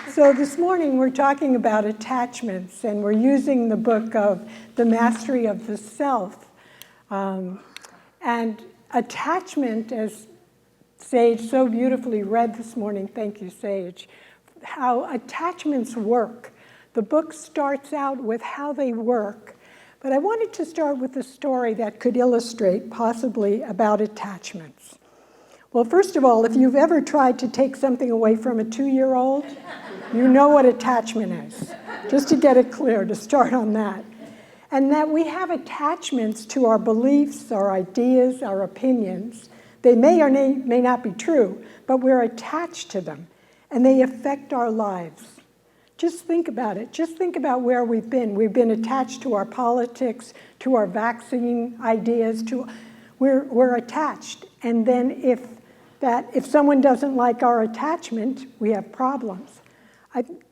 So this morning we're talking about attachments, and we're using the book of The Mastery of the Self. And attachment, as Sage so beautifully read this morning, thank you, Sage, how attachments work. The book starts out with how they work, but I wanted to start with a story that could illustrate possibly about attachments. Well, first of all, if you've ever tried to take something away from a 2-year-old, you know what attachment is, just to get it clear, to start on that. And that we have attachments to our beliefs, our ideas, our opinions. They may or may not be true, but we're attached to them, and they affect our lives. Just think about it. Just think about where we've been. We've been attached to our politics, to our vaccine ideas. We're attached. And then if someone doesn't like our attachment, we have problems.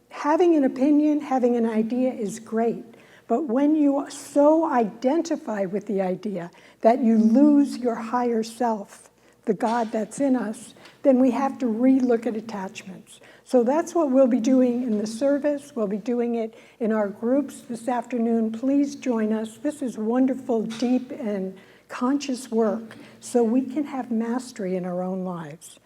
Having an opinion, having an idea is great. But when you so identify with the idea that you lose your higher self, the God that's in us, then we have to re-look at attachments. So that's what we'll be doing in the service. We'll be doing it in our groups this afternoon. Please join us. This is wonderful, deep, and conscious work so we can have mastery in our own lives.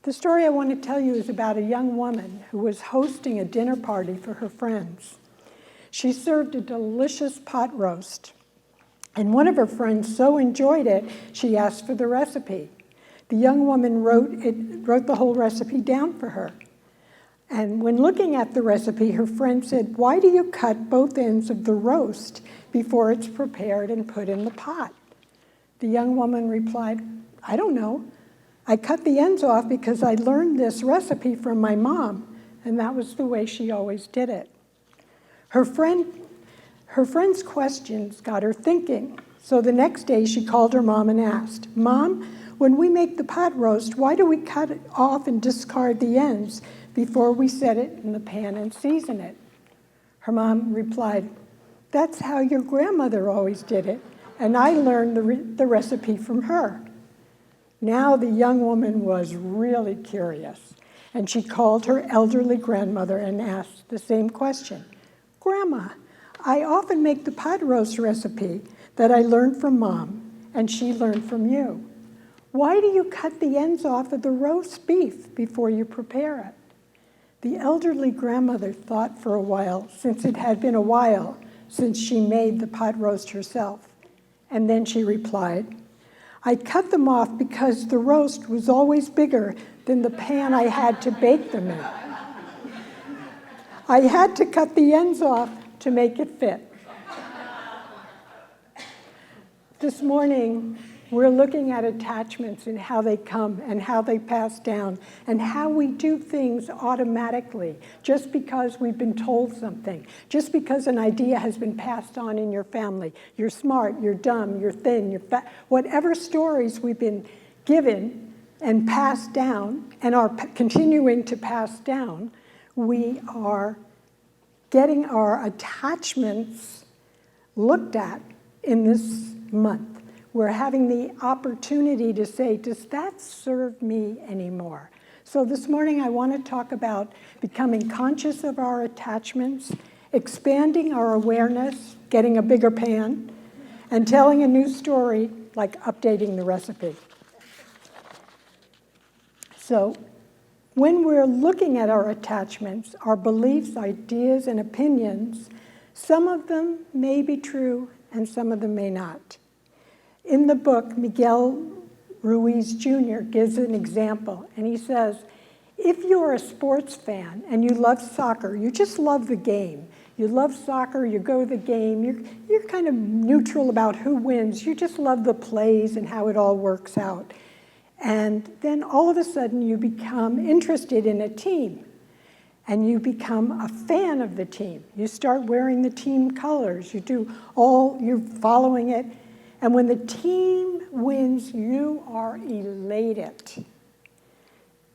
The story I want to tell you is about a young woman who was hosting a dinner party for her friends. She served a delicious pot roast, and one of her friends so enjoyed it, she asked for the recipe. The young woman wrote the whole recipe down for her. And when looking at the recipe, her friend said, "Why do you cut both ends of the roast before it's prepared and put in the pot?" The young woman replied, "I don't know. I cut the ends off because I learned this recipe from my mom, and that was the way she always did it." Her friend's questions got her thinking. So the next day she called her mom and asked, "Mom, when we make the pot roast, why do we cut it off and discard the ends before we set it in the pan and season it?" Her mom replied, "That's how your grandmother always did it, and I learned the recipe from her." Now the young woman was really curious, and she called her elderly grandmother and asked the same question. "Grandma, I often make the pot roast recipe that I learned from Mom, and she learned from you. Why do you cut the ends off of the roast beef before you prepare it?" The elderly grandmother thought for a while, since it had been a while since she made the pot roast herself. And then she replied, "I cut them off because the roast was always bigger than the pan I had to bake them in. I had to cut the ends off to make it fit." This morning, we're looking at attachments and how they come and how they pass down and how we do things automatically just because we've been told something, just because an idea has been passed on in your family. You're smart, you're dumb, you're thin, you're fat. Whatever stories we've been given and passed down and are continuing to pass down, we are getting our attachments looked at in this month. We're having the opportunity to say, does that serve me anymore? So this morning I want to talk about becoming conscious of our attachments, expanding our awareness, getting a bigger pan, and telling a new story like updating the recipe. So when we're looking at our attachments, our beliefs, ideas, and opinions, some of them may be true and some of them may not. In the book, Miguel Ruiz Jr. gives an example, and he says, if you're a sports fan and you love soccer, you just love the game. You love soccer, you go to the game, you're kind of neutral about who wins. You just love the plays and how it all works out. And then all of a sudden you become interested in a team and you become a fan of the team. You start wearing the team colors. You're following it. And when the team wins, you are elated.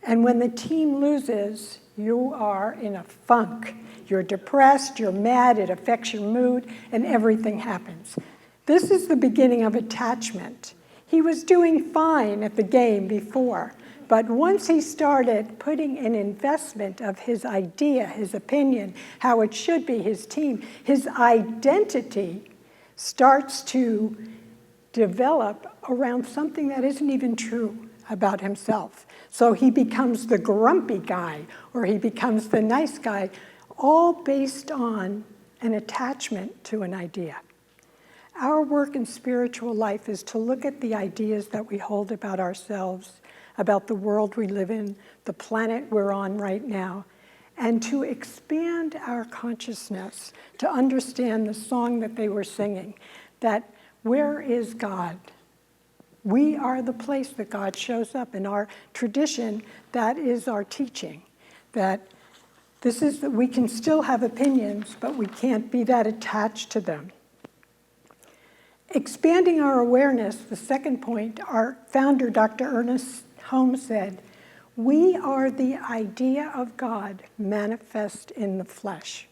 And when the team loses, you are in a funk. You're depressed, you're mad, it affects your mood, and everything happens. This is the beginning of attachment. He was doing fine at the game before, But once he started putting an investment of his idea, his opinion, how it should be, his team, his identity starts to develop around something that isn't even true about himself. So he becomes the grumpy guy, or he becomes the nice guy, all based on an attachment to an idea. Our work in spiritual life is to look at the ideas that we hold about ourselves, about the world we live in, the planet we're on right now, and to expand our consciousness to understand the song that they were singing, that where is God? We are the place that God shows up. In our tradition, that is our teaching, that this is that we can still have opinions, but we can't be that attached to them. Expanding our awareness, the second point, our founder, Dr. Ernest Holmes, said, we are the idea of God manifest in the flesh.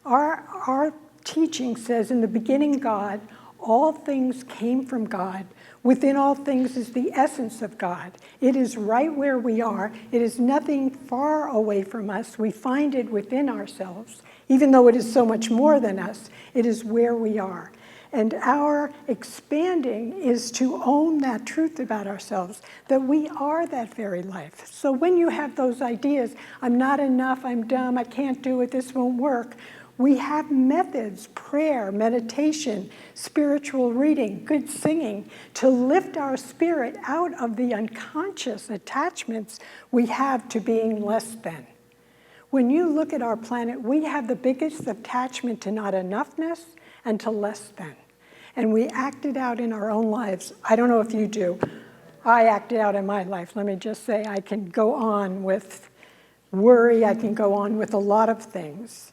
Our teaching says, in the beginning God, all things came from God. Within all things is the essence of God. It is right where we are. It is nothing far away from us. We find it within ourselves. Even though it is so much more than us, it is where we are. And our expanding is to own that truth about ourselves, that we are that very life. So when you have those ideas, I'm not enough, I'm dumb, I can't do it, this won't work, we have methods, prayer, meditation, spiritual reading, good singing, to lift our spirit out of the unconscious attachments we have to being less than. When you look at our planet, we have the biggest attachment to not enoughness and to less than. And we act it out in our own lives. I don't know if you do. I act it out in my life. Let me just say, I can go on with worry. I can go on with a lot of things.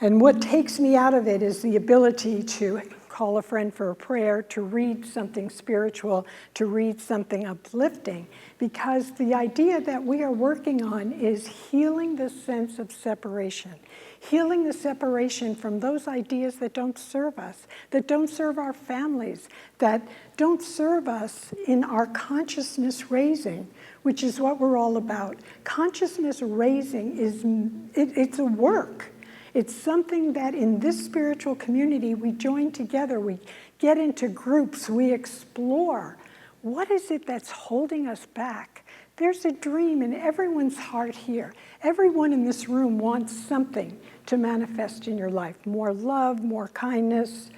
And what takes me out of it is the ability to call a friend for a prayer, to read something spiritual, to read something uplifting, because the idea that we are working on is healing the sense of separation, healing the separation from those ideas that don't serve us, that don't serve our families, that don't serve us in our consciousness raising, which is what we're all about. Consciousness raising it's a work. It's something that in this spiritual community we join together, we get into groups, we explore. What is it that's holding us back? There's a dream in everyone's heart here. Everyone in this room wants something to manifest in your life. More love, more kindness,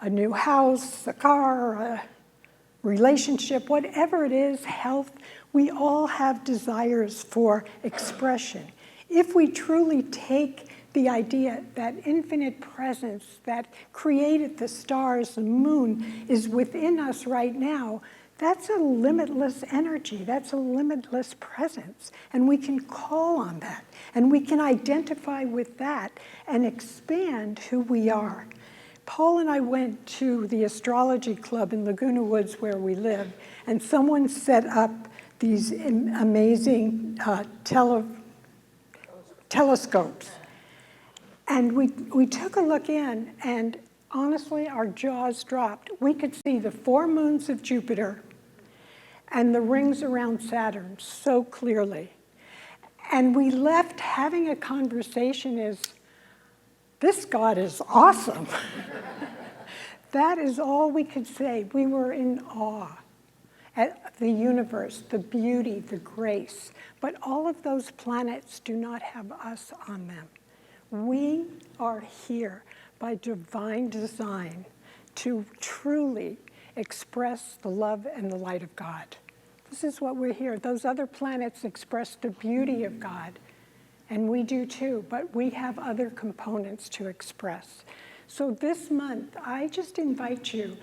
a new house, a car, a relationship, whatever it is, health. We all have desires for expression. If we truly take the idea that infinite presence that created the stars, the moon, is within us right now, that's a limitless energy, that's a limitless presence. And we can call on that, and we can identify with that and expand who we are. Paul and I went to the astrology club in Laguna Woods where we live, and someone set up these amazing telescopes. And we took a look in, and honestly, our jaws dropped. We could see the 4 moons of Jupiter and the rings around Saturn so clearly. And we left having a conversation is, this God is awesome. That is all we could say. We were in awe at the universe, the beauty, the grace. But all of those planets do not have us on them. We are here by divine design to truly express the love and the light of God. This is what we're here. Those other planets express the beauty of God, and we do too, but we have other components to express. So this month, I just invite you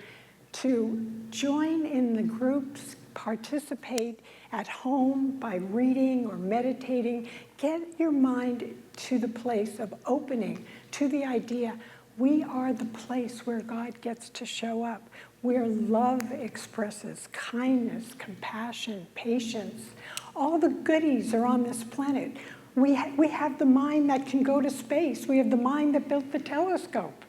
to join in the groups, participate at home by reading or meditating. Get your mind to the place of opening to the idea we are the place where God gets to show up, where love expresses kindness, compassion, patience. All the goodies are on this planet. We have the mind that can go to space. We have the mind that built the telescope.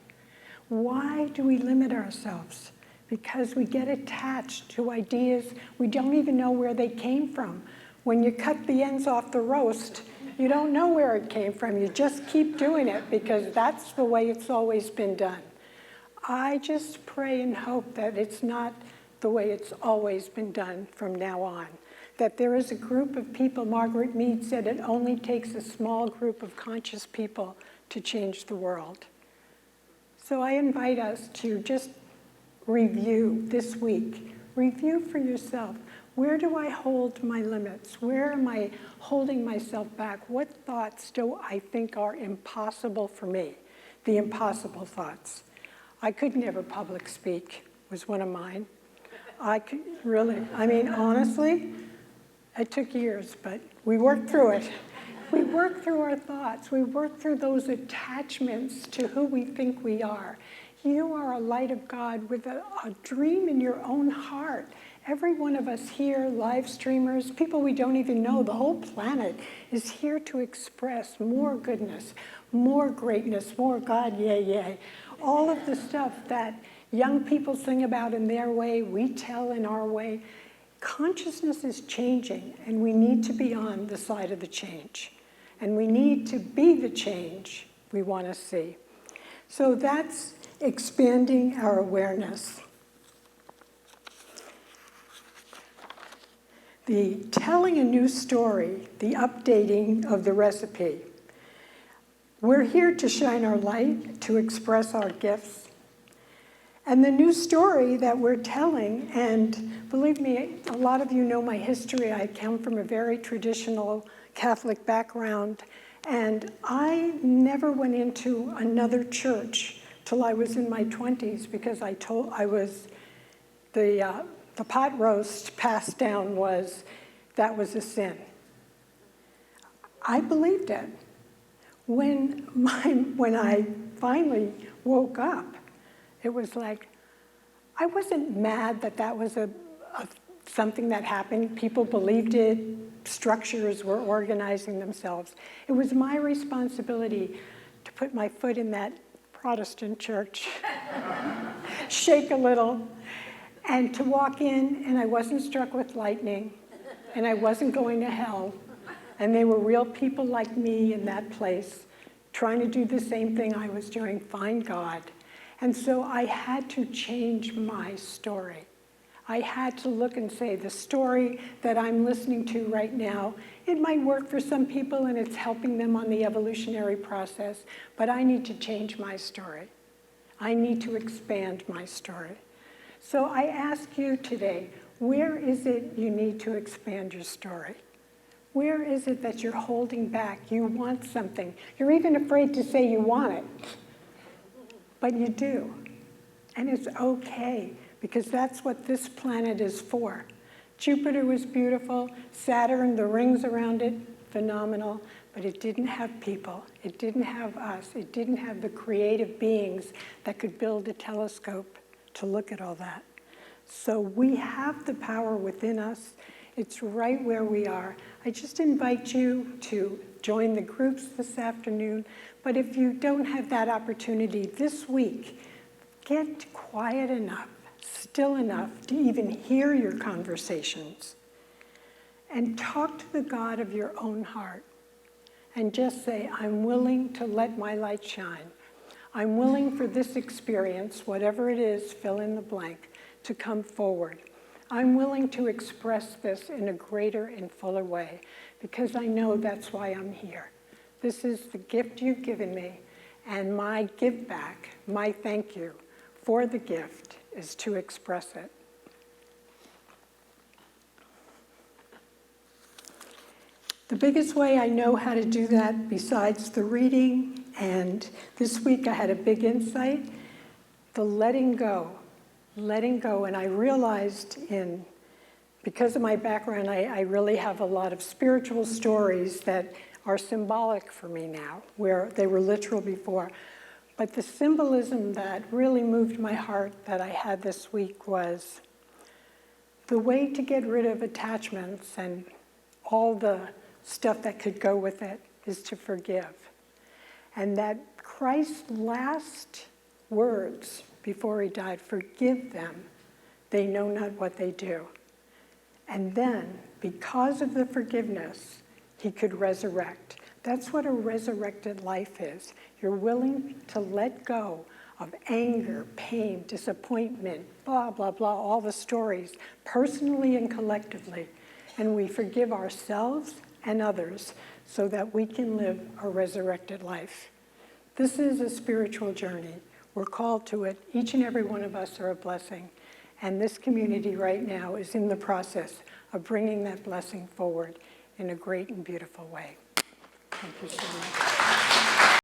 Why do we limit ourselves? because we get attached to ideas we don't even know where they came from. When you cut the ends off the roast, you don't know where it came from. You just keep doing it because that's the way it's always been done. I just pray and hope that it's not the way it's always been done from now on. That there is a group of people, Margaret Mead said, it only takes a small group of conscious people to change the world. So I invite us to just review this week. Review for yourself. Where do I hold my limits? Where am I holding myself back? What thoughts do I think are impossible for me? The impossible thoughts. I could never public speak, was one of mine. Honestly, it took years, but we worked through it. We worked through our thoughts. We worked through those attachments to who we think we are. You are a light of God with a dream in your own heart. Every one of us here, live streamers, people we don't even know, the whole planet is here to express more goodness, more greatness, more God, yay, yay. All of the stuff that young people sing about in their way, we tell in our way. Consciousness is changing, and we need to be on the side of the change. And we need to be the change we want to see. So that's expanding our awareness. The telling a new story, the updating of the recipe. We're here to shine our light, to express our gifts. And the new story that we're telling, and believe me, a lot of you know my history. I come from a very traditional Catholic background, and I never went into another church till I was in my 20s because I was the pot roast passed down that was a sin. I believed it. When I finally woke up, it was like, I wasn't mad that was something that happened. People believed it. Structures were organizing themselves. It was my responsibility to put my foot in that Protestant church, shake a little, and to walk in, and I wasn't struck with lightning, and I wasn't going to hell, and they were real people like me in that place, trying to do the same thing I was doing, find God. And so I had to change my story. I had to look and say, the story that I'm listening to right now, it might work for some people and it's helping them on the evolutionary process, but I need to change my story. I need to expand my story. So I ask you today, where is it you need to expand your story? Where is it that you're holding back? You want something. You're even afraid to say you want it, but you do. And it's okay, because that's what this planet is for. Jupiter was beautiful. Saturn, the rings around it, phenomenal. But it didn't have people. It didn't have us. It didn't have the creative beings that could build a telescope to look at all that. So we have the power within us. It's right where we are. I just invite you to join the groups this afternoon. But if you don't have that opportunity this week, get quiet enough, still enough to even hear your conversations. And talk to the God of your own heart. And just say, I'm willing to let my light shine. I'm willing for this experience, whatever it is, fill in the blank, to come forward. I'm willing to express this in a greater and fuller way because I know that's why I'm here. This is the gift you've given me, and my give back, my thank you for the gift is to express it. The biggest way I know how to do that, besides the reading, and this week I had a big insight, the letting go. Letting go, and I realized because of my background, I really have a lot of spiritual stories that are symbolic for me now, where they were literal before. But the symbolism that really moved my heart that I had this week was the way to get rid of attachments and all the stuff that could go with it is to forgive. And that Christ's last words before he died, forgive them, they know not what they do. And then, because of the forgiveness, he could resurrect. That's what a resurrected life is. You're willing to let go of anger, pain, disappointment, blah, blah, blah, all the stories, personally and collectively. And we forgive ourselves and others so that we can live a resurrected life. This is a spiritual journey. We're called to it. Each and every one of us are a blessing. And this community right now is in the process of bringing that blessing forward in a great and beautiful way. Thank you so much.